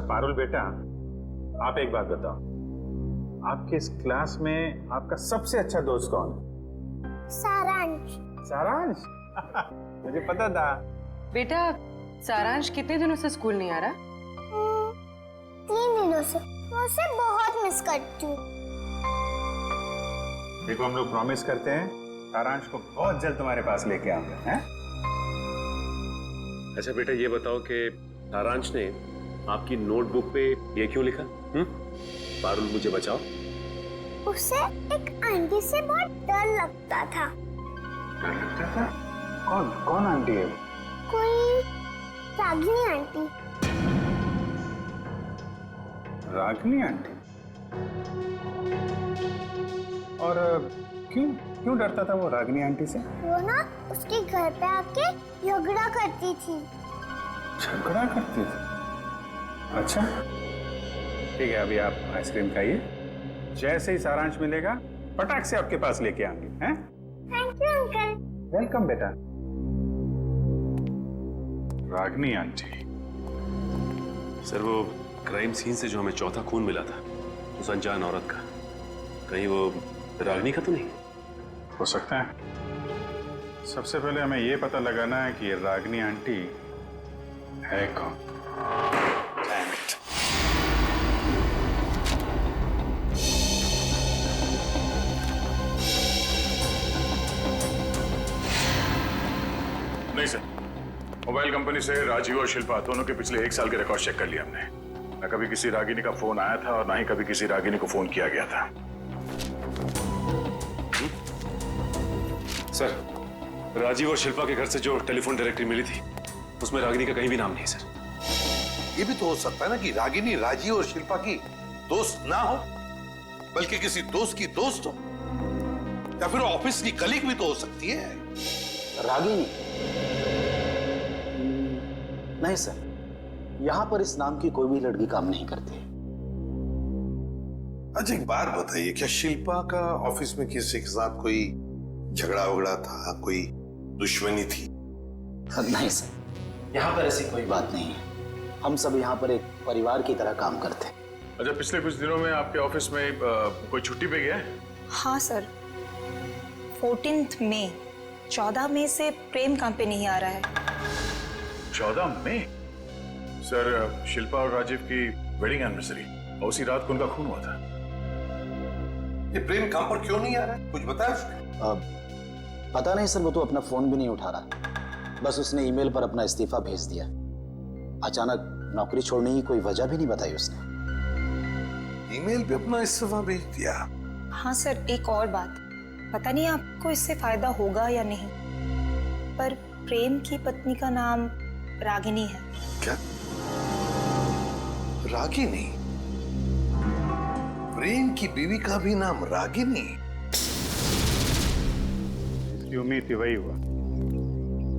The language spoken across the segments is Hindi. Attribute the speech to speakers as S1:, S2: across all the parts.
S1: पारुल बेटा, आप एक बात बताओ, आपके इस क्लास में आपका सबसे अच्छा दोस्त कौन है?
S2: सारांश।
S1: सारांश? मुझे पता था।
S3: बेटा, सारांश कितने दिनों से स्कूल नहीं आ रहा?
S2: 3 दिनों से। मैं उसे बहुत मिस करती हूँ।
S1: देखो, हम लोग प्रॉमिस करते हैं सारांश को बहुत जल्द तुम्हारे पास लेके आऊंगा, हैं?
S4: अच्छा बेटा, ये बताओ कि सारांश ने आपकी नोटबुक पे ये क्यों लिखा? पारुल मुझे बचाओ।
S2: उसे एक आंटी से बहुत डर लगता था।
S1: डर लगता था? कौन कौन आंटी है?
S2: कोई रागिनी आंटी।
S1: रागिनी आंटी? और क्यों क्यों डरता था वो रागिनी आंटी से?
S2: वो ना उसके घर पे आके झगड़ा करती थी।
S1: झगड़ा करती थी? अच्छा ठीक है, अभी आप आइसक्रीम खाइए, जैसे ही सारांश मिलेगा फटाक से आपके पास लेके आएंगे, हैं?
S2: Thank you uncle.
S1: वेलकम बेटा। रागिनी आंटी।
S4: सर, वो क्राइम सीन से जो हमें चौथा खून मिला था उस अनजान औरत का, कहीं वो रागिनी का तो नहीं?
S1: हो सकता है। सबसे पहले हमें ये पता लगाना है कि ये रागिनी आंटी है कौन। Damn it.
S5: नहीं सर, मोबाइल कंपनी से राजीव और शिल्पा दोनों के पिछले 1 साल के रिकॉर्ड चेक कर लिए हमने। न कभी किसी रागिनी का फोन आया था और ना ही कभी किसी रागिनी को फोन किया गया था।
S4: सर, राजीव और शिल्पा के घर से जो टेलीफोन डायरेक्टरी मिली थी उसमें रागिनी का कहीं भी नाम नहीं सर।
S6: ये भी तो हो सकता है ना कि रागिनी राजीव और शिल्पा की दोस्त ना हो, बल्कि किसी दोस्त की दोस्त हो, या फिर ऑफिस की कलीग भी तो हो सकती है।
S7: रागिनी? नहीं सर, यहां पर इस नाम की कोई भी लड़की काम नहीं करती।
S6: अच्छा एक बात बताइए, क्या शिल्पा का ऑफिस में किसी के साथ कोई झगड़ा वगड़ा था, कोई दुश्मनी थी?
S7: नहीं सर, यहाँ पर ऐसी कोई बात नहीं है। हम सब यहाँ पर एक परिवार की तरह काम करते हैं।
S5: अच्छा, पिछले कुछ दिनों में आपके ऑफिस में कोई छुट्टी पे गया है?
S8: हाँ सर, 14 मई 14 मई से प्रेम काम पे नहीं आ रहा है।
S5: 14 मई? सर, शिल्पा और राजीव की वेडिंग एनिवर्सरी और उसी रात को उनका खून हुआ था।
S6: ये प्रेम काम पर क्यों नहीं आ रहा है, कुछ बताया उसने?
S7: पता नहीं सर, वो तो अपना फोन भी नहीं उठा रहा। बस उसने ईमेल पर अपना इस्तीफा भेज दिया। अचानक नौकरी छोड़ने की कोई वजह भी नहीं बताई उसने।
S6: ईमेल पे अपना इस्तीफा भेज दिया?
S8: हाँ सर, एक और बात, पता नहीं आपको इससे फायदा होगा या नहीं, पर प्रेम की पत्नी का नाम रागिनी है।
S6: क्या? रागिनी? प्रेम की बीवी का भी नाम रागिनी?
S1: इसकी उम्मीद थी, वही हुआ।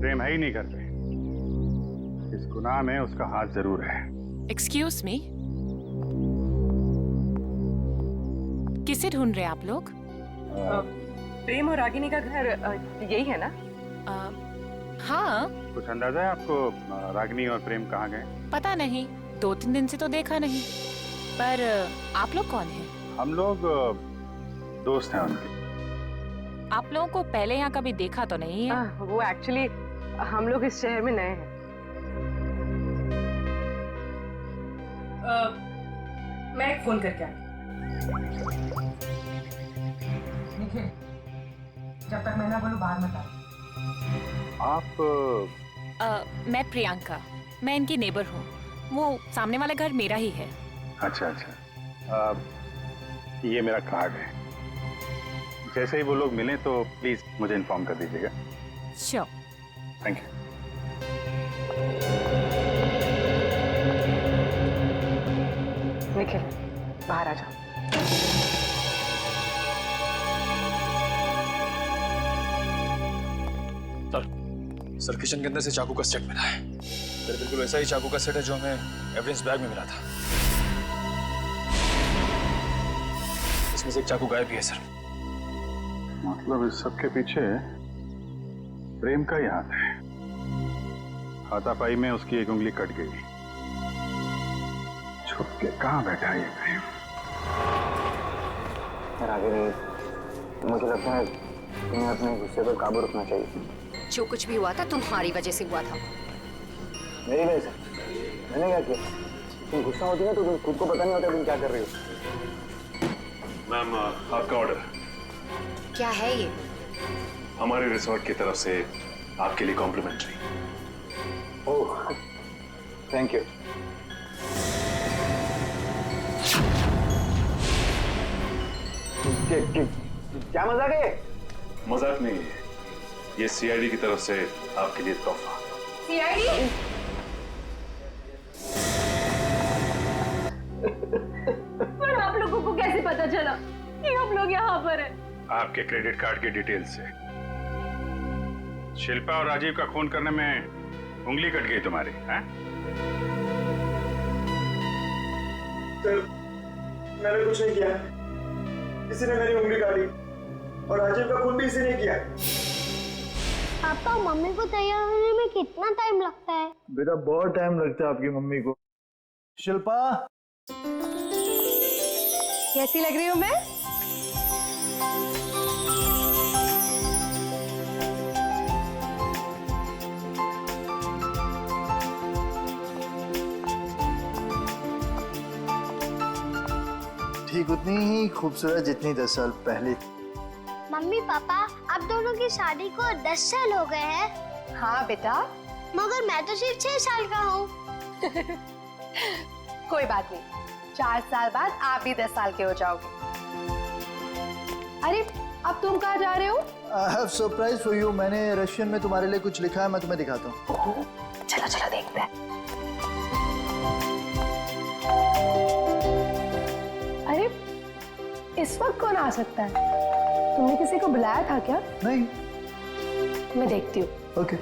S1: प्रेम है ही नहीं करते, इस गुनाह में उसका हाथ जरूर है।
S9: एक्सक्यूज मी, किसे ढूंढ रहे हैं आप लोग?
S3: प्रेम और रागिनी का घर यही है ना?
S9: हाँ।
S1: कुछ अंदाजा है आपको रागिनी और प्रेम कहाँ गए?
S9: पता नहीं, 2-3 दिन से तो देखा नहीं। पर आप लोग कौन हैं?
S1: हम लोग दोस्त हैं उनके।
S9: आप लोगों को पहले यहाँ कभी देखा तो नहीं है?
S3: वो एक्चुअली हम लोग इस शहर में नए हैं। मैं एक फोन करके आती। देखिए, जब तक मैं ना बोलूं बाहर मत आओ।
S1: आप?
S9: मैं प्रियंका, मैं इनकी नेबर हूँ। वो सामने वाला घर मेरा ही है।
S1: अच्छा अच्छा, ये मेरा कार्ड है, जैसे ही वो लोग मिलें तो प्लीज मुझे इन्फॉर्म कर दीजिएगा।
S9: श्योर।
S1: Thank you.
S3: निखिल, बाहर आ जाओ।
S10: सर, किचन के अंदर से चाकू का सेट मिला है। सर, बिल्कुल वैसा ही चाकू का सेट है जो हमें एविडेंस बैग में मिला था। इसमें से एक चाकू गायब भी है सर।
S1: मतलब इस सब के पीछे प्रेम का ही हाथ है। हाथापाई में उसकी एक उंगली कट गई। छुप के कहाँ बैठा है ये प्रेम?
S7: रागिनी, मुझे लगता है तुम्हें अपने गुस्से पर काबू रखना चाहिए।
S11: जो कुछ भी हुआ था तुम्हारी वजह से हुआ था।
S7: मेरी वजह से? मैंने क्या किया? तुम गुस्सा होती है तो तुम खुद को पता नहीं होता तुम क्या कर रही हो।
S4: मैम, आपका ऑर्डर।
S11: क्या है ये?
S4: हमारे रिसोर्ट की तरफ से आपके लिए कॉम्प्लीमेंट्री।
S7: Oh, thank you. क्या मजाक है?
S4: मजाक नहीं है, ये सीआईडी की तरफ से आपके लिए तोहफा।
S3: सीआईडी? पर आप लोगों को कैसे पता चला कि हम लोग यहाँ पर हैं?
S1: आपके क्रेडिट कार्ड की डिटेल्स से। शिल्पा और राजीव का खून करने में उंगली कट गई तुम्हारी, हैं?
S12: सर, मैंने कुछ नहीं किया। किसी ने मेरी उंगली काटी और राजीव का खून भी इसी ने किया।
S2: पापा, मम्मी को तैयार होने में कितना टाइम लगता है?
S12: बेटा, बहुत टाइम लगता है आपकी मम्मी को। शिल्पा,
S3: कैसी लग रही हूँ मैं?
S12: ठीक उतनी ही खूबसूरत जितनी 10 साल पहले।
S2: मम्मी पापा, आप दोनों की शादी को 10 साल हो गए हैं।
S3: हाँ बेटा।
S2: मगर मैं तो सिर्फ 6 साल का हूँ।
S3: कोई बात नहीं, 4 साल बाद आप भी 10 साल के हो जाओगे। अरे, अब तुम कहाँ जा रहे हो?
S12: I have surprise for you। मैंने रशियन में तुम्हारे लिए कुछ लिखा है, मैं तुम्हें दिखाता हूँ।
S3: चलो चलो देखते हैं। अरे, इस वक्त कौन आ सकता है? तुमने किसी को बुलाया था क्या?
S12: नहीं।
S3: मैं देखती हूँ।
S12: ओके।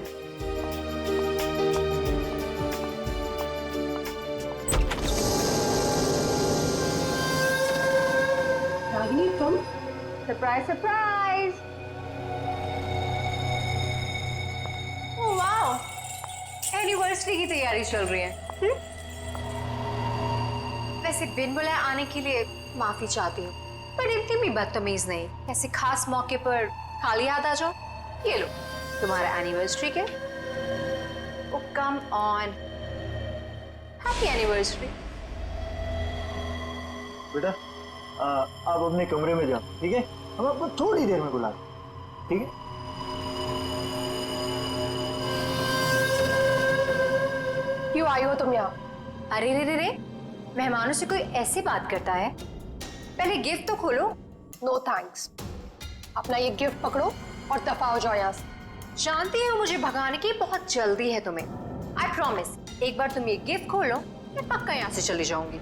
S3: रागिनी, तुम? Surprise surprise! Oh wow,
S11: anniversary की तैयारी चल रही है। वैसे बिन बुलाए आने के लिए माफी चाहती हूँ, पर इतनी भी बदतमीज नहीं। ऐसे खास मौके पर खाली हाथ आ जाओ। ये लो तुम्हारा एनिवर्सरी के। ओ कम ऑन, हैप्पी एनिवर्सरी।
S12: बेटा, आप अपने कमरे में जाओ, ठीक है? हम आपको थोड़ी देर में बुला रहे हैं, ठीक है?
S3: क्यों आई हो तुम यहाँ?
S11: अरे रे रे रे, मेहमानों से कोई ऐसे बात करता है? पहले गिफ्ट तो खोलो।
S3: No thanks. अपना ये गिफ्ट पकड़ो और दफा हो जाओ यहाँ से।
S11: जानती हो मुझे भगाने की बहुत जल्दी है तुम्हें। आई प्रॉमिस, एक बार तुम ये गिफ्ट खोलो, मैं पक्का यहाँ से चली जाऊंगी।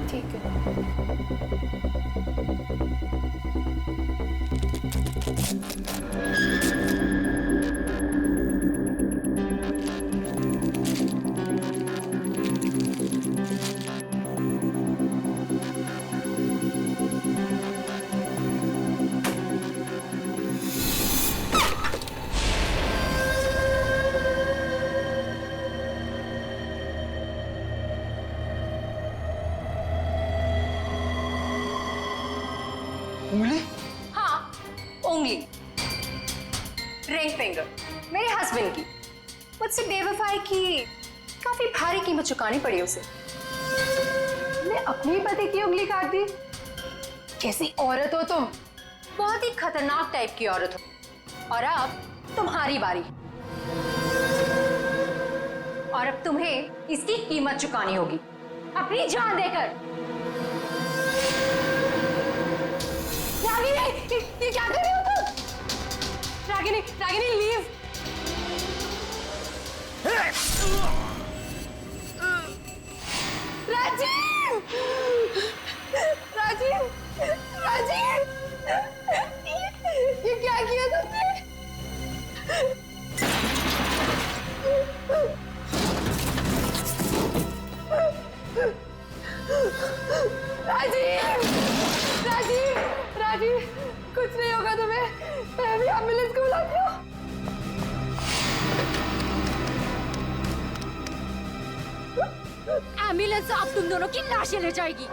S3: ठीक है।
S12: उंगली?
S11: हाँ, उंगली, रिंग फिंगर, मेरे हस्बैंड की। मुझसे बेवफाई की काफी भारी कीमत चुकानी पड़ी उसे।
S3: तुमने अपनी पति की उंगली काट दी? कैसी औरत हो तुम?
S11: बहुत ही खतरनाक टाइप की औरत हो। और अब तुम्हारी बारी। और अब तुम्हें इसकी कीमत चुकानी होगी, अपनी जान देकर।
S3: रागिनी, ये क्या कर रही हो तुम? रागिनी, रागिनी लीव। राजीव! राजीव! राजीव! ये क्या किया तुमने? राजीव! राजीव! राजीव! कुछ नहीं होगा तुम्हें। मैं अभी एम्बुलेंस को बुलाती हूँ।
S13: एम्बुलेंस आप तुम दोनों की लाशें ले जाएगी।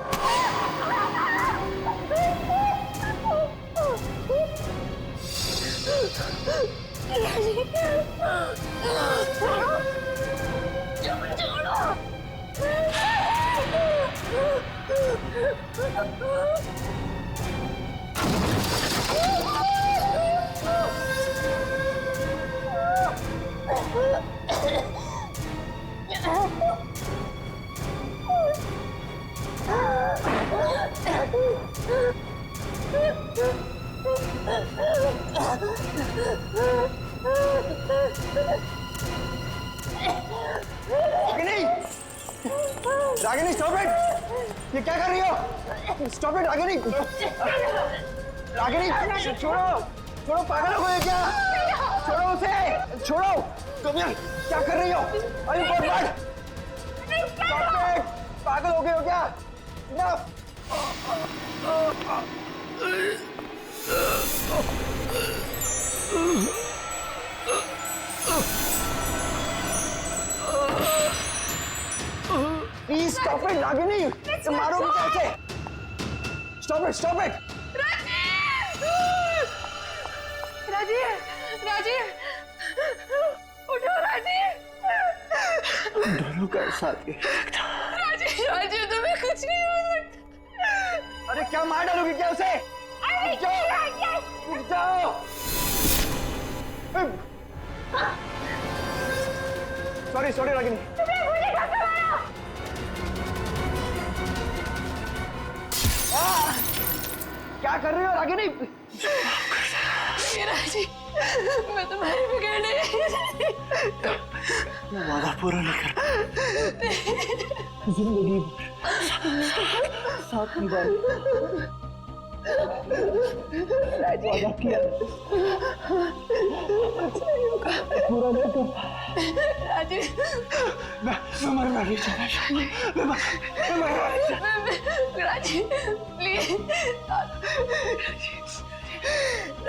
S12: Ragini stop it! ये क्या कर रही हो? Stop it Ragini! रागिनी छोड़ो! छोड़ो, पागल हो गए क्या? छोड़ो उसे! छोड़ो! तुम यार क्या कर रही हो? अरे बर्बाद! Stop it! पागल हो गए हो क्या? Enough! Please stop it, Ragini! मारोगे कैसे? Stop it! Stop it!
S13: Rajiv, Rajiv, उठो राजीव।
S12: दोनों का साथ
S13: राजीव, राजीव तुम्हें कुछ नहीं हो सकता।
S12: अरे क्या मार डालोगी क्या उसे? रुक जाओ! Sorry sorry Ragini. क्या कर रही हो रागिनी?
S13: राजीव, मैं तुम्हारी बिगड़ नहीं।
S12: मैं वादा पूरा नहीं कर जिंदगी साथ निभाए वादा किया पूरा नहीं कर
S13: राजीव,
S12: मैं मरना नहीं चाहता। मैं मरना नहीं चाहता।
S13: राजीव प्लीज,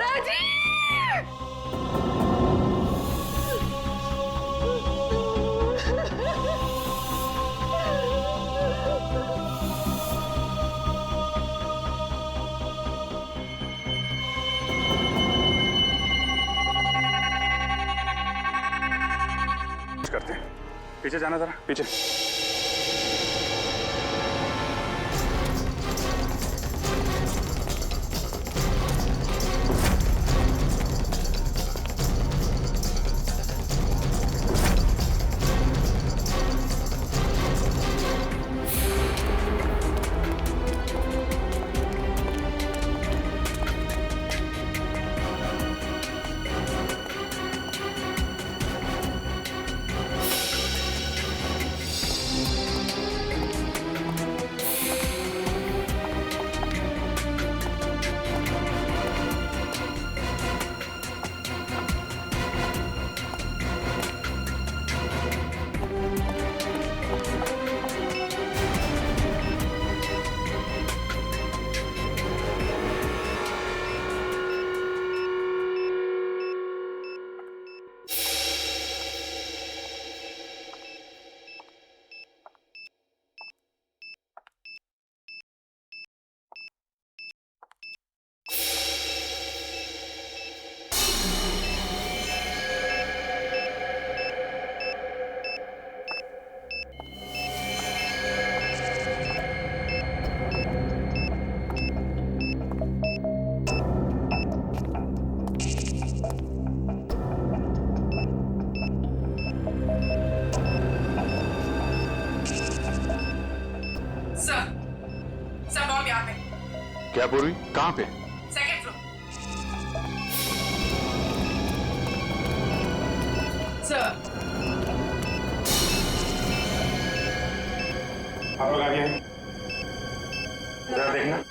S13: राजीव।
S1: करते हैं, पीछे जाना जरा, पीछे।
S5: क्या पूर्वी? कहाँ पे?
S3: Second floor. सर,
S1: आप लोग आगे हैं, जरा देखना।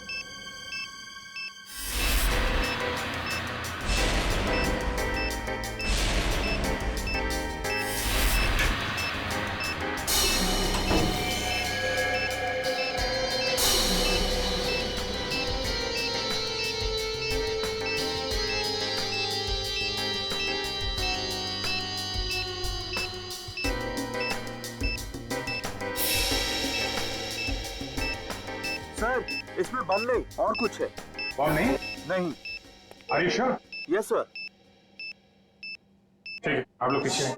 S12: सर, इसमें बम नहीं और कुछ है।
S1: बम नहीं?
S12: नहीं।
S1: Are you sure?
S12: Yes sir.
S1: ठीक है, आप लोग पीछे हैं।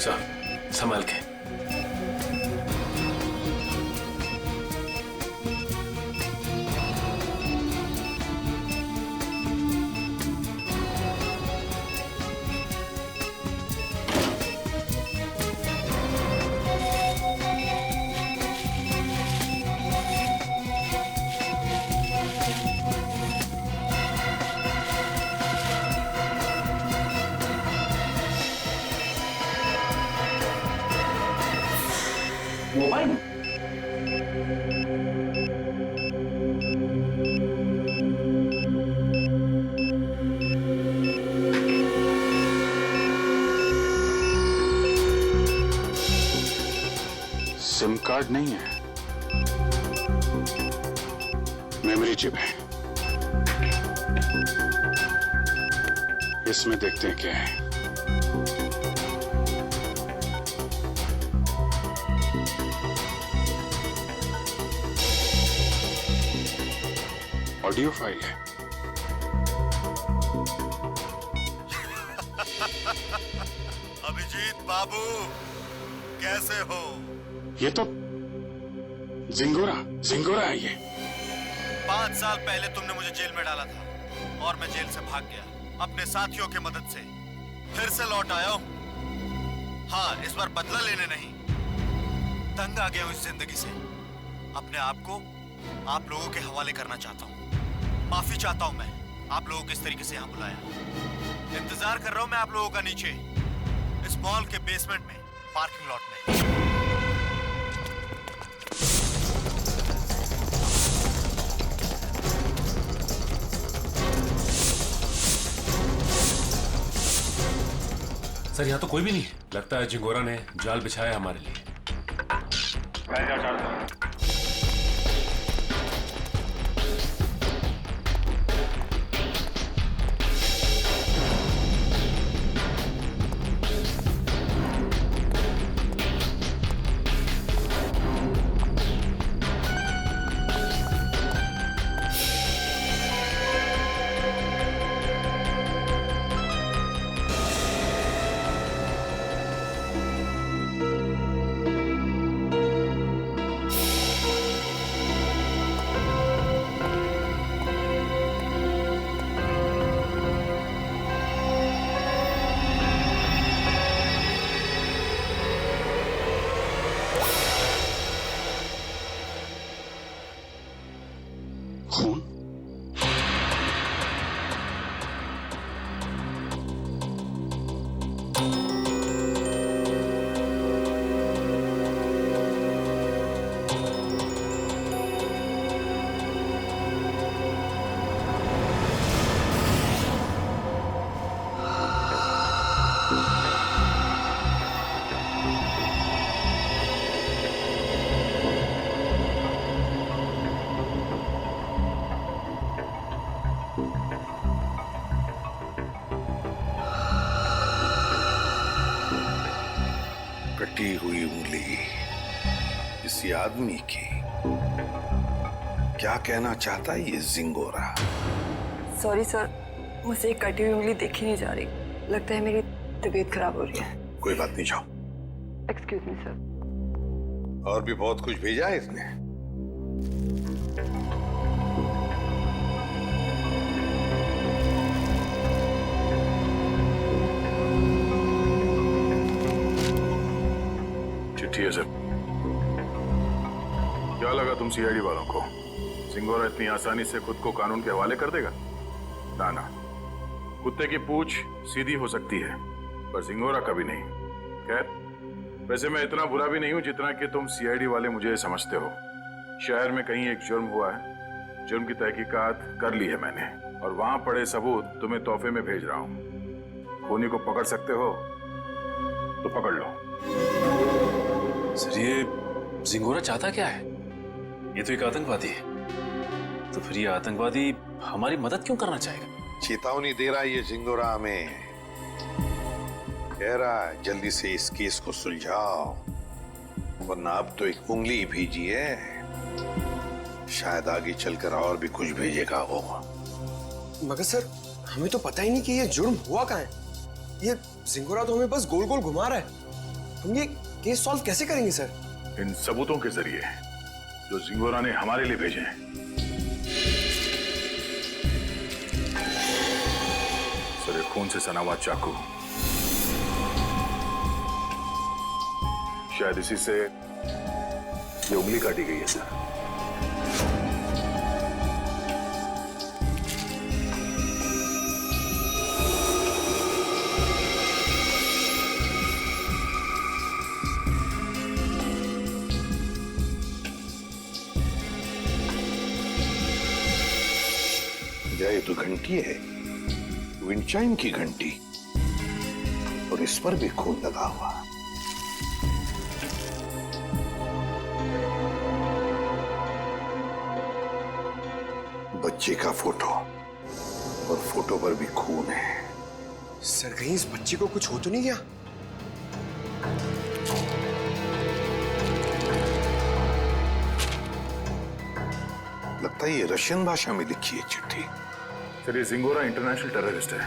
S4: सर, संभाल के।
S12: मोबाइल?
S1: सिम कार्ड नहीं है, मेमोरी चिप है। इसमें देखते हैं क्या है। ऑडियो फाइल है।
S14: अभिजीत बाबू, कैसे हो?
S1: ये तो जिंगोरा है ये।
S14: 5 साल पहले तुमने मुझे जेल में डाला था और मैं जेल से भाग गया अपने साथियों की मदद से। फिर से लौट आया हूं। हाँ, इस बार बदला लेने नहीं, तंग आ गया हूं इस जिंदगी से। अपने आप को आप लोगों के हवाले करना चाहता हूं। माफी चाहता हूं मैं, आप लोगों को इस तरीके से यहां बुलाया। इंतजार कर रहा हूं मैं आप लोगों का नीचे इस मॉल के बेसमेंट में, पार्किंग लॉट में।
S4: सर, यहाँ तो कोई भी नहीं है। लगता है जिंगोरा ने जाल बिछाया हमारे लिए।
S1: खून?
S6: कटी हुई उंगली किसी आदमी की। क्या कहना चाहता है ये जिंगोरा?
S13: सॉरी सर, मुझे एक कटी हुई उंगली देखी नहीं जा रही। लगता है मेरी तबीयत खराब हो रही है।
S6: कोई बात नहीं, जाओ।
S13: Excuse me sir.
S6: और भी बहुत कुछ भेजा है इसने।
S5: चिट्ठी है सर। क्या लगा तुम सीआईडी वालों को जिंगोरा इतनी आसानी से खुद को कानून के हवाले कर देगा? ना ना, कुत्ते की पूंछ सीधी हो सकती है पर जिंगोरा कभी नहीं। खैर, वैसे मैं इतना बुरा भी नहीं हूं जितना कि तुम सीआईडी वाले मुझे समझते हो। शहर में कहीं एक जुर्म हुआ है, जुर्म की तहकीकात कर ली है मैंने और वहां पड़े सबूत तुम्हें तोहफे में भेज रहा हूं। खूनी को पकड़ सकते हो तो पकड़ लो।
S4: सर, ये जिंगोरा चाहता क्या है? ये तो एक आतंकवादी है। तो फिर ये आतंकवादी हमारी मदद क्यों करना चाहेगा?
S6: चेतावनी दे रहा है ये जिंगोरा हमें। कह रहा है जल्दी से इस केस को सुलझाओ, वरना अब तो एक उंगली भेजी है, शायद आगे चलकर और भी कुछ भेजेगा होगा।
S12: मगर सर, हमें तो पता ही नहीं कि ये जुर्म हुआ कहाँ है। ये सिंगोरा तो हमें बस गोल गोल घुमा रहा है। हम ये केस सॉल्व कैसे करेंगे सर?
S5: इन सबूतों के जरिए जो जिंगोरा ने हमारे लिए भेजे हैं। सर, एक खून से सना हुआ चाकू, शायद इसी से ये उंगली काटी गई है सर।
S6: ये तो घंटी है, विंड चाइम की घंटी, और इस पर भी खून लगा हुआ। बच्चे का फोटो, और फोटो पर भी खून है।
S12: सर, कहीं इस बच्ची को कुछ हो तो नहीं गया?
S6: लगता है ये रशियन भाषा में लिखी है चिट्ठी।
S5: सर, ये जिंगोरा इंटरनेशनल टेररिस्ट है।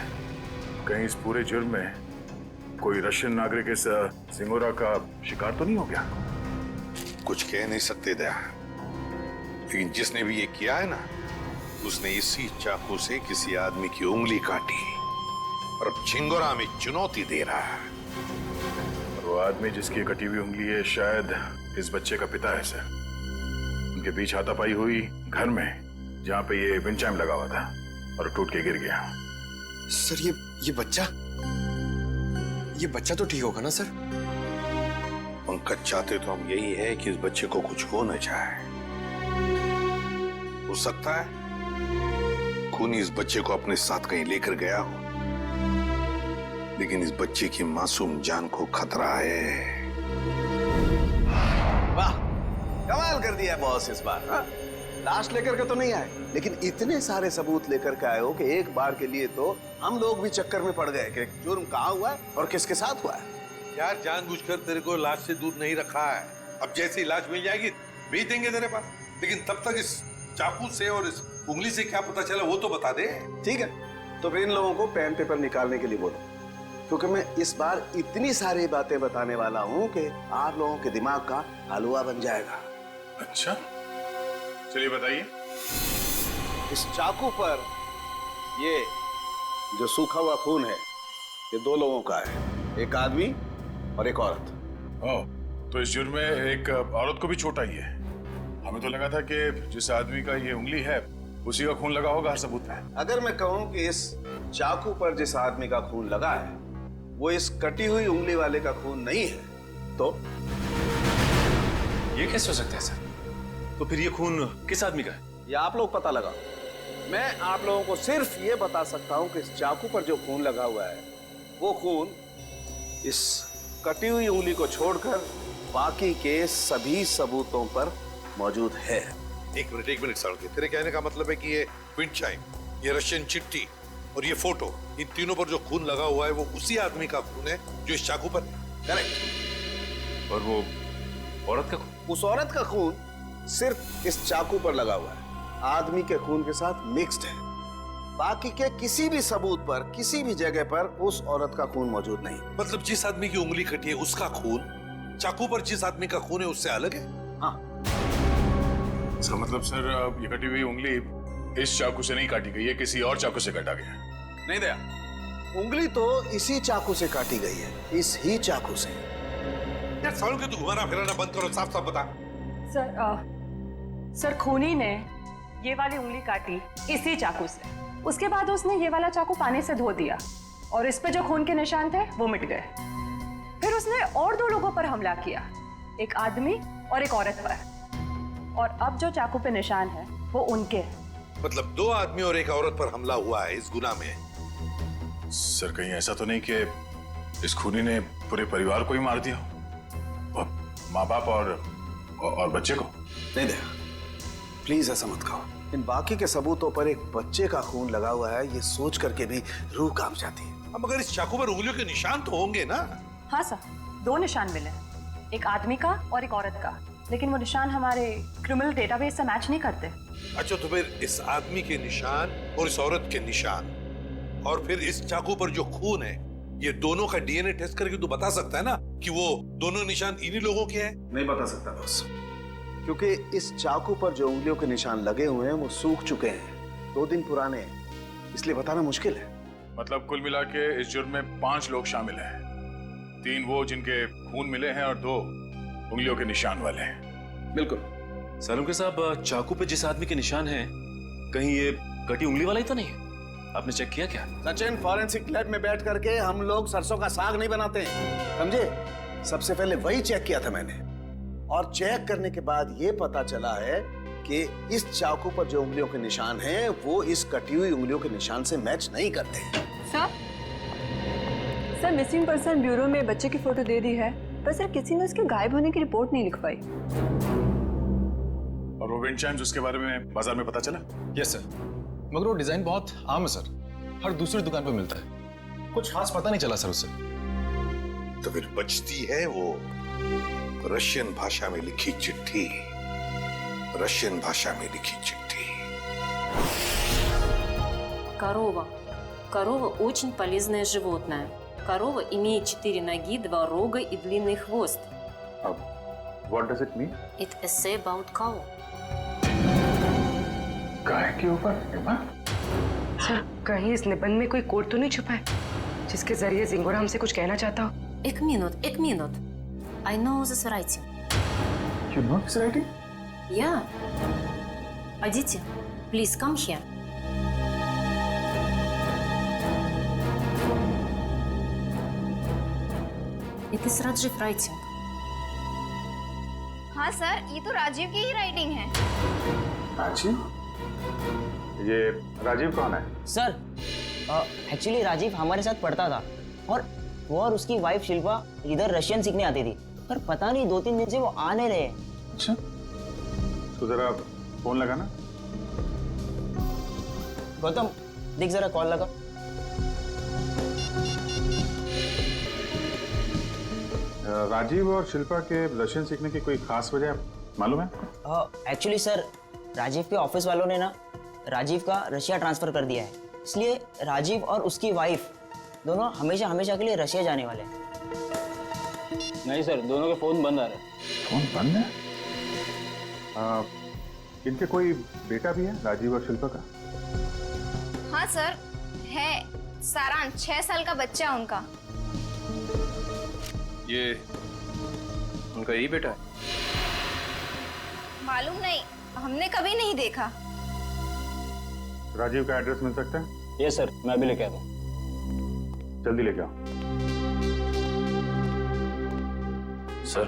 S5: कहीं इस पूरे जुर्म में कोई रशियन नागरिक इस जिंगोरा का शिकार तो नहीं हो गया?
S6: कुछ कह नहीं सकते दया, लेकिन जिसने भी ये किया है ना, उसने इसी चाकू से किसी आदमी की उंगली काटी और अब झिंगोरा में चुनौती दे रहा है।
S5: और वो आदमी जिसकी कटी हुई उंगली है शायद इस बच्चे का पिता है सर। उनके बीच हाथापाई हुई घर में, जहां पे ये विंड चाइम लगा हुआ था, और टूट के गिर गया।
S12: सर, ये बच्चा तो ठीक होगा ना सर?
S6: पंकज, चाहते तो हम यही है कि इस बच्चे को कुछ हो न जाए। हो सकता है खूनी इस बच्चे को अपने साथ कहीं लेकर गया हो, लेकिन इस बच्चे की मासूम जान को खतरा है।
S7: वाह, कमाल कर दिया बॉस इस बार। लाश लेकर के तो नहीं आए, लेकिन इतने सारे सबूत लेकर के आए हो कि एक बार के लिए तो हम लोग भी चक्कर में पड़ गए कि जुर्म कहाँ हुआ है और किसके साथ हुआ है।
S6: यार, जानबूझकर तेरे को लाश से दूर नहीं रखा है। अब जैसे ही लाश मिल जाएगी भेज देंगे तेरे पास, लेकिन तब तक इस चाकू से और इस उंगली से क्या पता चला वो तो बता दे।
S7: ठीक है, तो फिर इन लोगों को पेन पेपर निकालने के लिए बोलो, क्योंकि मैं इस बार इतनी सारी बातें बताने वाला हूँ कि आप लोगों के दिमाग का हलवा बन जाएगा।
S5: अच्छा, चलिए बताइए।
S7: इस चाकू पर ये जो सूखा हुआ खून है, ये दो लोगों का है, एक आदमी और एक औरत।
S5: ओह, तो इस जुर्म में एक औरत को भी चोट आई है। हमें तो लगा था कि जिस आदमी का ये उंगली है उसी का खून लगा होगा हर सबूत में।
S7: अगर मैं कहूं कि इस चाकू पर जिस आदमी का खून लगा है वो इस कटी हुई उंगली वाले का खून नहीं है, तो
S10: ये कैसे हो सकता है सर? तो फिर ये खून किस आदमी का है?
S7: ये आप लोग पता लगाओ। मैं आप लोगों को सिर्फ ये बता सकता हूं कि इस चाकू पर जो खून लगा हुआ है वो खून इस कटी हुई उंगली को छोड़कर बाकी के सभी सबूतों पर मौजूद है।
S6: एक मिनट सड़के, तेरे कहने का मतलब है कि ये विंड चाइम, ये रशियन चिट्ठी और ये फोटो, इन तीनों पर जो खून लगा हुआ है वो उसी आदमी का खून है जो इस चाकू पर है। करेक्ट।
S10: और वो औरत का खून?
S7: उस औरत का खून सिर्फ इस चाकू पर लगा हुआ है, आदमी के खून के साथ मिक्स्ड है। बाकी के किसी भी सबूत पर, किसी भी जगह पर उस औरत का खून मौजूद नहीं।
S6: मतलब जिस आदमी की उंगली कटी है उसका खून चाकू पर जिस आदमी का खून है उससे अलग है?
S7: हाँ।
S5: इसका मतलब सर, ये कटी हुई उंगली इस चाकू से नहीं काटी गई है, किसी और चाकू से काटा गया।
S7: नहीं दया, उंगली तो इसी चाकू से काटी गई है, इस ही चाकू से।
S6: यार सालों के तू घुमाना फिराना बंद करो, साफ साफ बता।
S15: सर, खूनी ने ये वाली उंगली काटी इसी चाकू से, उसके बाद उसने ये वाला चाकू पानी से धो दिया और इस पे जो खून के निशान थे वो मिट गए। फिर उसने और दो लोगों पर हमला किया, एक आदमी और एक औरत पर, और अब जो चाकू पे निशान है वो उनके हैं।
S6: मतलब दो आदमी और एक औरत पर हमला हुआ है इस गुनाह में।
S5: सर, कहीं ऐसा तो नहीं कि इस खूनी ने पूरे परिवार को ही मार दिया, माँ बाप और बच्चे को?
S7: नहीं दया, प्लीज ऐसा मत कहो। इन बाकी के सबूतों पर एक बच्चे का खून लगा हुआ है, ये सोच करके भी रूह कांप जाती है।
S6: मगर इस चाकू पर उंगलियों के निशान तो होंगे ना?
S15: हाँ सर, 2 निशान मिले हैं, एक आदमी का और एक औरत का, लेकिन वो निशान हमारे क्रिमिनल डेटाबेस से मैच नहीं करते।
S6: अच्छा, तो फिर इस आदमी के निशान और इस औरत के निशान और फिर इस चाकू पर जो खून है, ये दोनों का डीएनए टेस्ट करके तू बता सकता है ना कि वो दोनों निशान इन्हीं लोगों के हैं?
S7: नहीं बता सकता बॉस, क्योंकि इस चाकू पर जो उंगलियों के निशान लगे हुए हैं वो सूख चुके हैं, 2 दिन पुराने हैं, इसलिए बताना मुश्किल है।
S5: मतलब कुल मिला के इस जुर्म में 5 लोग शामिल हैं। 3 वो जिनके खून मिले हैं और 2 उंगलियों के निशान वाले हैं।
S4: बिल्कुल। सालुंके साहब, चाकू पे जिस आदमी के निशान हैं, कहीं ये कटी उंगली वाला ही तो नहीं है? आपने चेक किया क्या?
S7: सचिन, फॉरेंसिक लैब में बैठ करके हम लोग सरसों का साग नहीं बनाते हैं, समझे? सबसे पहले वही चेक किया था मैंने, और चेक करने के बाद ये पता चला है कि इस चाकू पर जो उंगलियों के निशान हैं वो इस कटी हुई उंगलियों के निशान से मैच नहीं करते।
S13: सर, मिसिंग पर्सन ब्यूरो में बच्चे की फोटो दे दी है, पर सर किसी ने उसके गायब होने की रिपोर्ट नहीं लिखवाई।
S5: और वो विंड चाइम्स उसके बारे में बाजार में पता चला?
S10: यस सर, मगर वो डिजाइन बहुत आम है सर, हर दूसरी दुकान पर मिलता है, कुछ खास पता नहीं चला सर उससे।
S6: तो फिर बचती है वो रशियन भाषा में लिखी चिट्ठी, रशियन भाषा में लिखी चिट्ठी।
S16: Корова очень полезное животное. Корова имеет 4 ноги, 2 рога и длинный хвост.
S1: What does it mean?
S16: It essay about cow.
S1: गाय के ऊपर
S3: सर, कहीं इस निबंध में कोई कोड तो नहीं छुपा है जिसके जरिए जिंगोरा हमसे कुछ कहना चाहता हो?
S16: एक minute. I know this writing.
S1: You know this writing?
S16: Yeah. Aditya, please come here. It is Rajiv writing.
S2: हाँ सर, ये तो राजीव की ही राइटिंग है।
S1: राजीव? ये राजीव कौन है?
S12: सर, एक्चुअली राजीव हमारे साथ पढ़ता था और वो और उसकी वाइफ शिल्पा इधर रशियन सीखने आती थी, पर पता नहीं 2-3 दिन से वो आ नहीं रहे।
S1: अच्छा, तो जरा फोन लगाना।
S12: गौतम, देख जरा कॉल लगा।
S1: राजीव और शिल्पा के रशियन सीखने की कोई खास वजह मालूम है?
S12: एक्चुअली सर, राजीव के ऑफिस वालों ने ना राजीव का रशिया ट्रांसफर कर दिया है, इसलिए राजीव और उसकी वाइफ दोनों हमेशा हमेशा के लिए रशिया जाने वाले हैं।
S17: नहीं सर, दोनों के फोन बंद आ रहे हैं।
S1: फोन बंद है? इनके कोई बेटा भी है, राजीव और शिल्पा का?
S2: हाँ सर, है। सारांश, 6 साल का बच्चा है उनका।
S10: ये उनका यही बेटा है?
S2: मालूम नहीं, हमने कभी नहीं देखा।
S1: राजीव का एड्रेस मिल सकता है?
S17: यस सर, मैं अभी लेके आता हूँ।
S1: जल्दी लेके आओ।
S10: सर,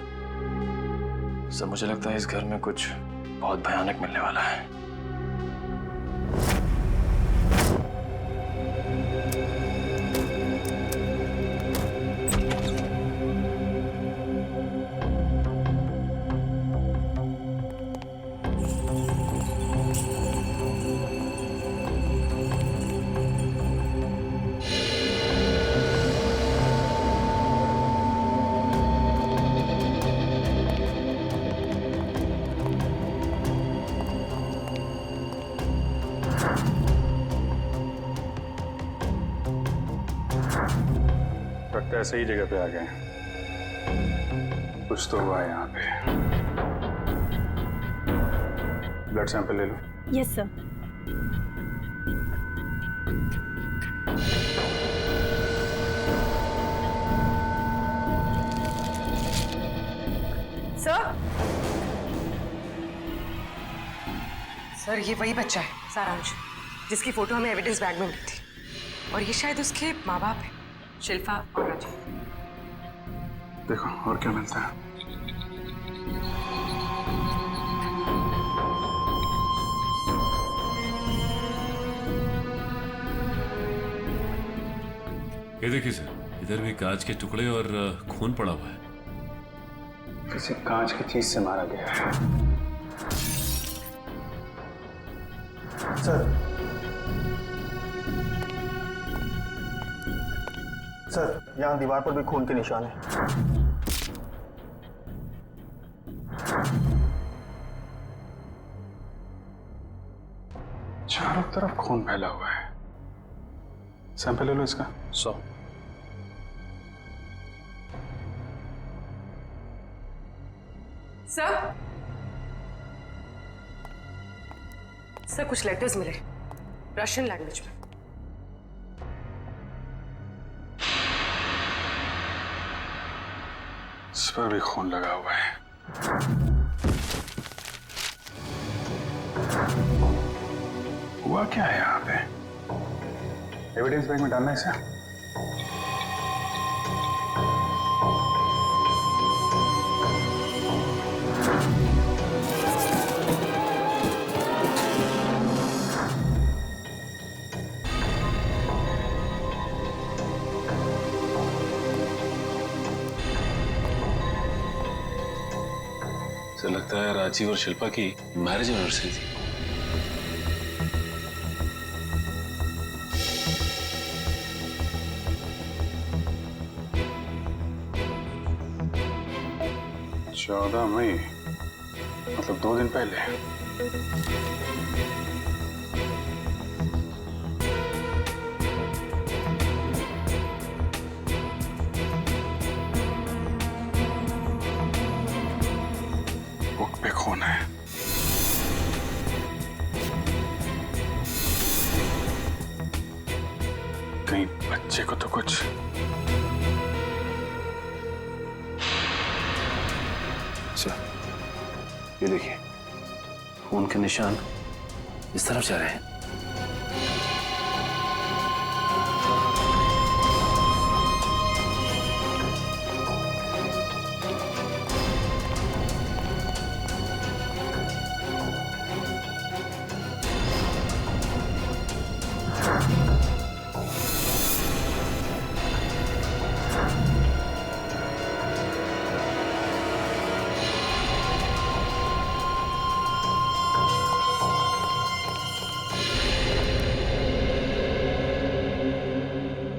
S10: मुझे लगता है इस घर में कुछ बहुत भयानक मिलने वाला है।
S1: लगता है सही जगह पे आ गए। कुछ तो हुआ है यहाँ पे। ब्लड सैंपल ले लो।
S13: Yes sir.
S3: सर, ये वही बच्चा है सारांश, जिसकी फोटो हमें एविडेंस बैग में मिली थी, और ये शायद उसके माँ बाप हैं, शिल्पा और राजीव।
S1: देखो और क्या मिलता है।
S4: ये देखिए सर, इधर भी कांच के टुकड़े और खून पड़ा हुआ है।
S1: किसी कांच की चीज से मारा गया है।
S7: सर,
S12: सर, यहाँ दीवार पर भी खून के निशान है।
S1: चारों तरफ खून फैला हुआ है। सैंपल ले लो इसका।
S10: 100।
S3: सर कुछ लेटर्स मिले रशियन लैंग्वेज में।
S1: इस पर भी खून लगा हुआ है। हुआ क्या है यहाँ पे? एविडेंस बैग में डालना है इसे।
S4: ऐसा लगता है राजीव और शिल्पा की मैरिज एनिवर्सरी थी।
S1: चौदह मई मतलब 2 दिन पहले। बुक पे खून है। कहीं बच्चे को तो कुछ।
S4: ये देखिए खून के निशान इस तरफ जा रहे हैं।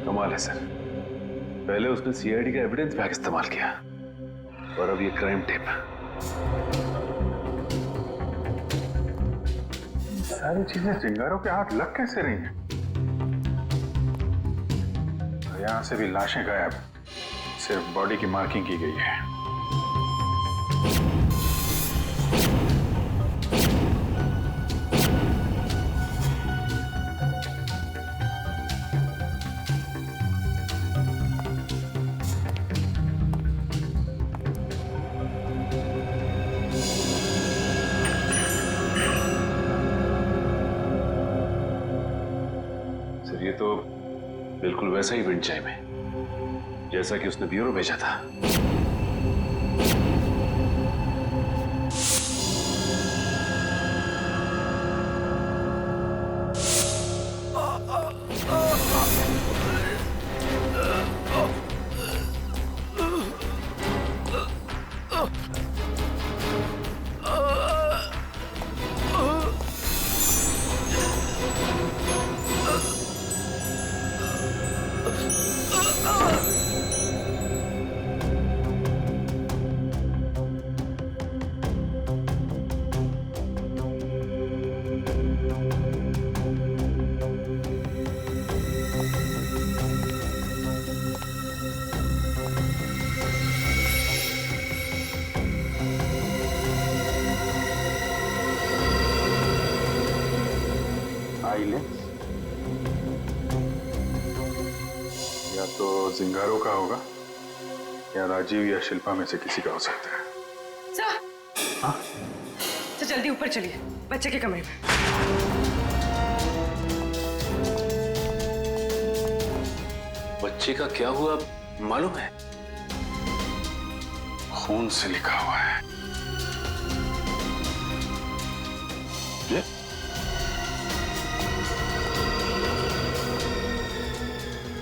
S4: कमाल है सर, पहले उसने सीआईडी का एविडेंस बैग इस्तेमाल किया और अब ये क्राइम टेप।
S1: सारी चीजें चिंगारों के हाथ लग कैसे रही हैं? यहां से भी लाशें गायब, सिर्फ बॉडी की मार्किंग की गई है।
S4: सर ये तो बिल्कुल वैसा ही विंड चाइम है जैसा कि उसने ब्यूरो भेजा था।
S1: या तो जिंगारो का होगा या राजीव या शिल्पा में से किसी का हो सकता है।
S3: सर,
S1: हाँ?
S3: तो जल्दी ऊपर चलिए बच्चे के कमरे में।
S4: बच्चे का क्या हुआ मालूम है?
S1: खून से लिखा हुआ है। ये?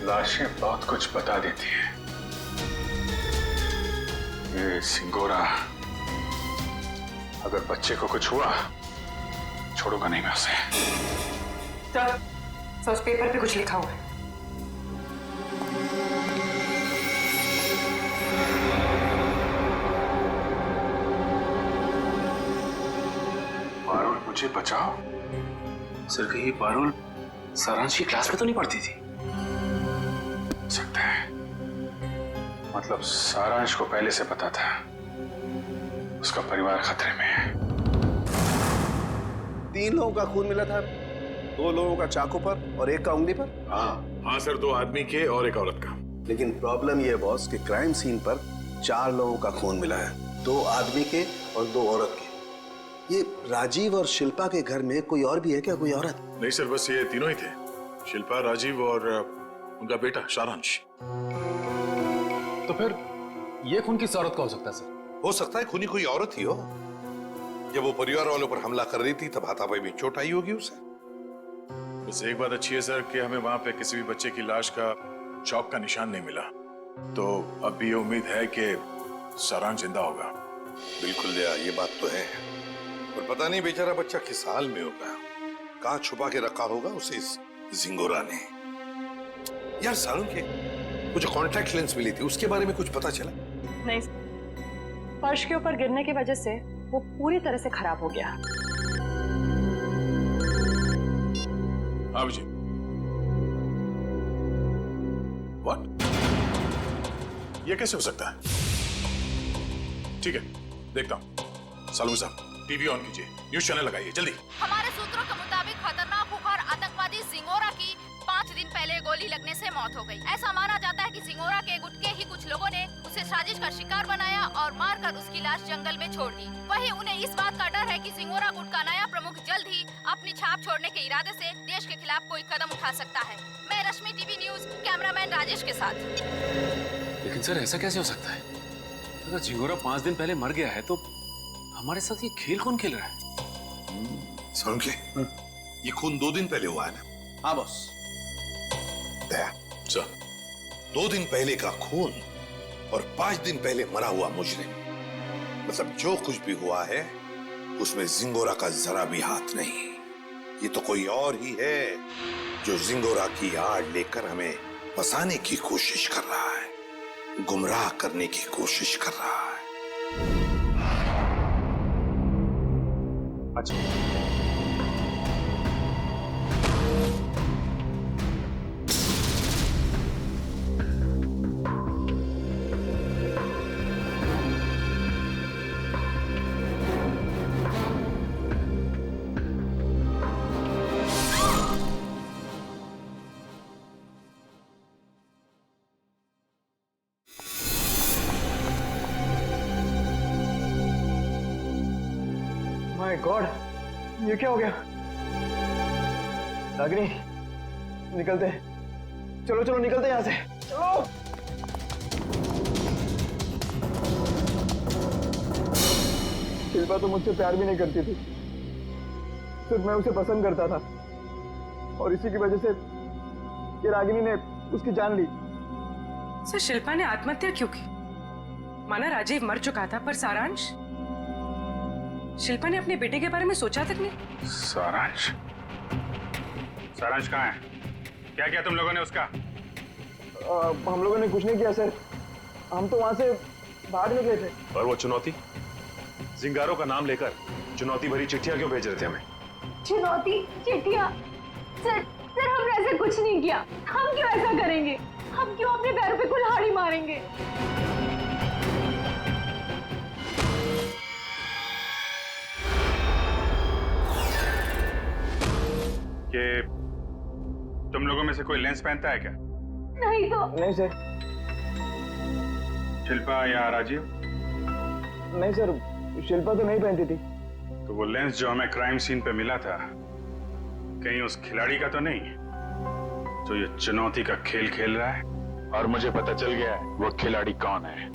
S1: लाशें बहुत कुछ बता देती हैं। ये सिंगोरा अगर बच्चे को कुछ हुआ छोड़ूंगा नहीं मैं उसे।
S3: सर, उस पेपर पे कुछ लिखा हुआ है।
S1: मुझे बचाओ।
S4: सर कहीं पारुल सारांश की क्लास में तो नहीं पढ़ती थी?
S1: सकता है, मतलब सारांश को पहले से पता था उसका परिवार खतरे में है।
S7: 3 लोगों का खून मिला था, 2 लोगों का चाकू पर और 1 का उंगली पर।
S5: हाँ सर, 2 आदमी के और 1 औरत का।
S7: लेकिन प्रॉब्लम ये है बॉस कि क्राइम सीन पर 4 लोगों का खून मिला है, 2 आदमी के और 2 औरत के। ये राजीव और शिल्पा के घर में कोई और भी है क्या, कोई औरत?
S5: नहीं सर, बस ये तीनों ही थे, शिल्पा, राजीव और उनका बेटा सारांश।
S10: तो फिर ये खून किस औरत का हो सकता है सर?
S6: हो सकता है खूनी कोई औरत ही हो। जब वो परिवार वालों पर हमला कर रही थी तब हाथापाई में चोट आई होगी उसे।
S5: बस एक बात अच्छी है सर कि हमें वहां पे किसी भी बच्चे की लाश का चौक का निशान नहीं मिला, तो अब भी ये उम्मीद है कि सारांश जिंदा होगा।
S6: बिल्कुल दया, ये बात तो है, पर पता नहीं बेचारा बच्चा किस हाल में होगा, कहाँ छुपा के रखा होगा उसे इस जिंगोरा ने। यार सारुण के वो जो कॉन्टैक्ट लेंस मिली थी उसके बारे में कुछ पता चला?
S15: नहीं, फर्श के ऊपर गिरने की वजह से वो पूरी तरह से खराब हो गया।
S5: हाँ जी। व्हाट? ये कैसे हो सकता है? ठीक है, देखता हूँ। सालू साहब, टीवी ऑन कीजिए, न्यूज चैनल लगाइए जल्दी।
S9: हमारे सूत्रों के मुताबिक खतरनाक खुखार आतंकवादी जिंगोरा की 5 दिन पहले गोली लगने से मौत हो गई। ऐसा माना जाता है कि जिंगोरा के गुट के ही कुछ लोगों ने उसे साजिश का शिकार बनाया और मारकर उसकी लाश जंगल में छोड़ दी। वहीं उन्हें इस बात का डर है कि जिंगोरा गुट का नया प्रमुख जल्द ही अपनी छाप छोड़ने के इरादे से देश के खिलाफ कोई कदम उठा सकता है। मैं रश्मि, टीवी न्यूज, कैमरामैन राजेश के साथ।
S4: लेकिन सर ऐसा कैसे हो सकता है? अगर जिंगोरा 5 दिन पहले मर गया है तो हमारे साथ ये खेल कौन खेल रहा है?
S6: सारुण के ये खून 2 दिन पहले हुआ है ना?
S7: हाँ बॉस।
S6: दया सर, 2 दिन पहले का खून और 5 दिन पहले मरा हुआ मुजरिम, मतलब जो कुछ भी हुआ है उसमें जिंगोरा का जरा भी हाथ नहीं। ये तो कोई और ही है जो जिंगोरा की आड़ लेकर हमें फंसाने की कोशिश कर रहा है, गुमराह करने की कोशिश कर रहा है।
S1: अच्छा,
S12: माय गॉड, ये क्या हो गया? रागिनी, निकलते, चलो चलो निकलते यहाँ से, चलो। शिल्पा तो मुझसे प्यार भी नहीं करती थी, सिर्फ मैं उसे पसंद करता था, और इसी की वजह से ये रागिनी ने उसकी जान ली।
S3: सर शिल्पा ने आत्महत्या क्यों की? माना राजीव मर चुका था, पर सारांश? शिल्पा ने अपने बेटे के बारे में सोचा तक नहीं।
S1: सारांश? सारांश कहाँ है? क्या किया तुम लोगों ने उसका?
S12: हम लोगों ने कुछ नहीं किया सर, हम तो वहां से बाहर निकले थे।
S4: और वो चुनौती, जिंगारों का नाम लेकर चुनौती भरी चिट्ठियां क्यों भेज रहे थे हमें?
S15: चुनौती, चिट्ठियां? सर हमने ऐसा कुछ नहीं किया। हम क्यों ऐसा करेंगे? हम क्यों अपने पैरों पे कुल्हाड़ी मारेंगे?
S1: कि तुम लोगों में से कोई लेंस पहनता है क्या?
S15: नहीं तो।
S12: नहीं सर।
S1: शिल्पा या राजीव?
S12: नहीं सर, शिल्पा तो नहीं पहनती थी।
S1: तो वो लेंस जो हमें क्राइम सीन पे मिला था, कहीं उस खिलाड़ी का तो नहीं जो ये चुनौती का खेल खेल रहा है? और मुझे पता चल गया है वो खिलाड़ी कौन है।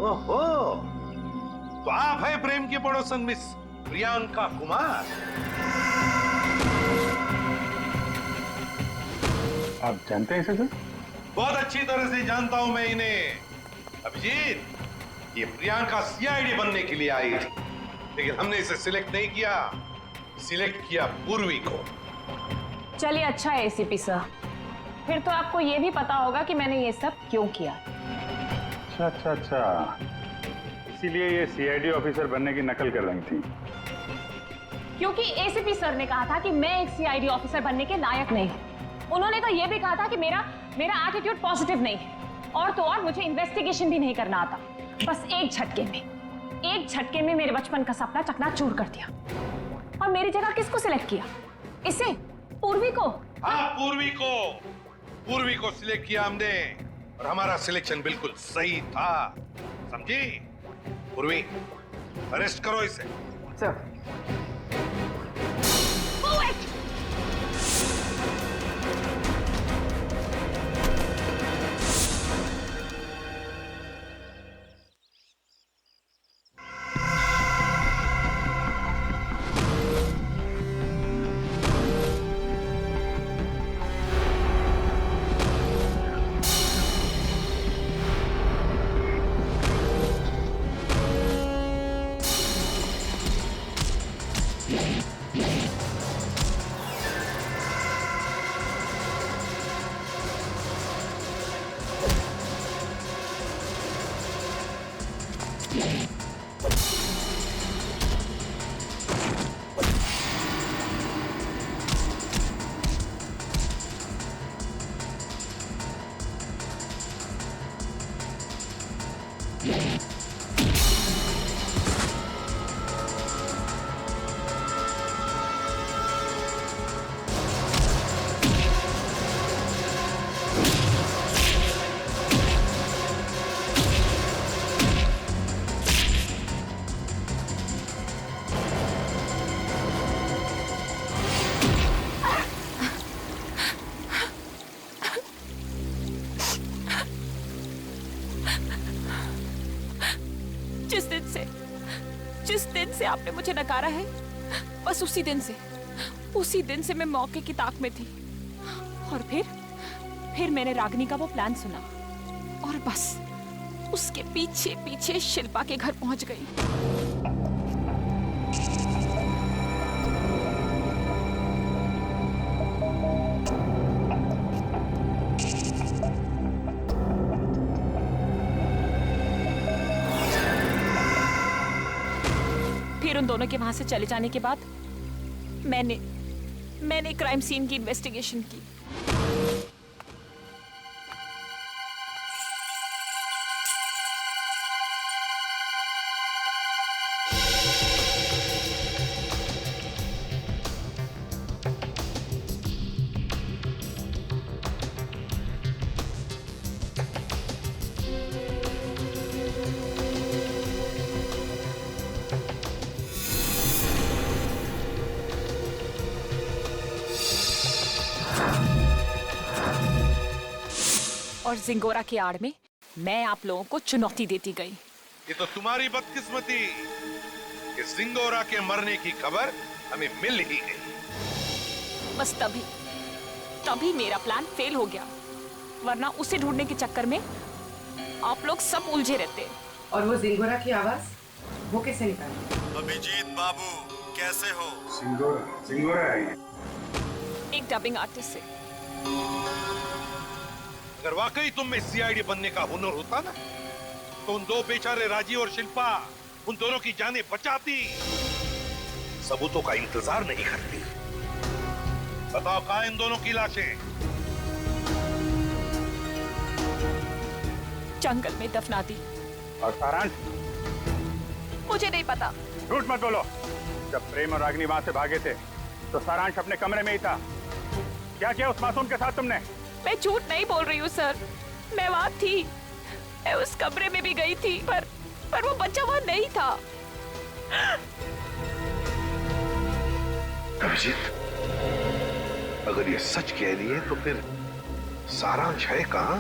S6: ओहो, तो आप है प्रेम की पड़ोसन मिस प्रियंका कुमार।
S1: आप जानते हैं इसे सर?
S6: बहुत अच्छी तरह से जानता हूं मैं इन्हें। अभिजीत, ये प्रियंका सीआईडी बनने के लिए आई थी, लेकिन हमने इसे सिलेक्ट नहीं किया, सिलेक्ट किया पूर्वी को।
S15: चलिए अच्छा है एसीपी सर, फिर तो आपको ये भी पता होगा कि मैंने ये सब क्यों किया।
S1: अच्छा अच्छा अच्छा, इसीलिए ये सीआईडी ऑफिसर बनने की नकल कर रही थी।
S15: क्योंकि एसीपी सर ने कहा था कि मैं एक सीआईडी ऑफिसर बनने के लायक नहीं हूं। उन्होंने तो ये भी कहा था कि मेरा एटीट्यूड पॉजिटिव नहीं है, और तो और मुझे इन्वेस्टिगेशन भी नहीं करना आता। बस एक झटके में मेरे बचपन का सपना चकनाचूर कर दिया। और मेरी जगह किसको सिलेक्ट किया? इसे, पूर्वी को।
S6: हाँ, पूर्वी को सिलेक्ट किया हमने, और हमारा सिलेक्शन बिल्कुल सही था, समझी? पूर्वी, अरेस्ट करो इसे।
S12: सर।
S18: जिस दिन से आपने मुझे नकारा है, बस उसी दिन से मैं मौके की ताक में थी। और फिर मैंने रागिनी का वो प्लान सुना, और बस उसके पीछे पीछे शिल्पा के घर पहुंच गई। फिर उन दोनों के वहां से चले जाने के बाद मैंने क्राइम सीन की इन्वेस्टिगेशन की। और जिंगोरा की आड़ में मैं आप लोगों को चुनौती देती गई।
S6: ये तो तुम्हारी बदकिस्मती कि जिंगोरा के मरने की खबर हमें मिल ही गई।
S18: बस तभी मेरा प्लान फेल हो गया, वरना उसे ढूंढने के चक्कर में आप लोग सब उलझे रहते।
S3: और वो जिंगोरा की आवाज वो कैसे निकाली?
S14: अभिजीत बाबू कैसे हो?
S1: जिंगोरा है
S18: एक डबिंग आर्टिस्ट से।
S6: अगर वाकई तुम में सीआईडी बनने का हुनर होता ना, तो उन दो बेचारे राजीव और शिल्पा, उन दोनों की जानें बचाती, सबूतों का इंतजार नहीं करती। बताओ कहां इन दोनों की लाशें?
S18: जंगल में दफना दी।
S1: और सारांश?
S18: मुझे नहीं पता।
S1: झूठ मत बोलो। जब प्रेम और रागिनी वहां से भागे थे तो सारांश अपने कमरे में ही था। क्या किया उस मासूम के साथ तुमने?
S18: मैं झूठ नहीं बोल रही हूँ सर, मैं वहां थी, मैं उस कमरे में भी गई थी, पर वो बच्चा वहां नहीं था।
S6: अभिजीत, अगर ये सच कह रही है तो फिर सारांश है कहां?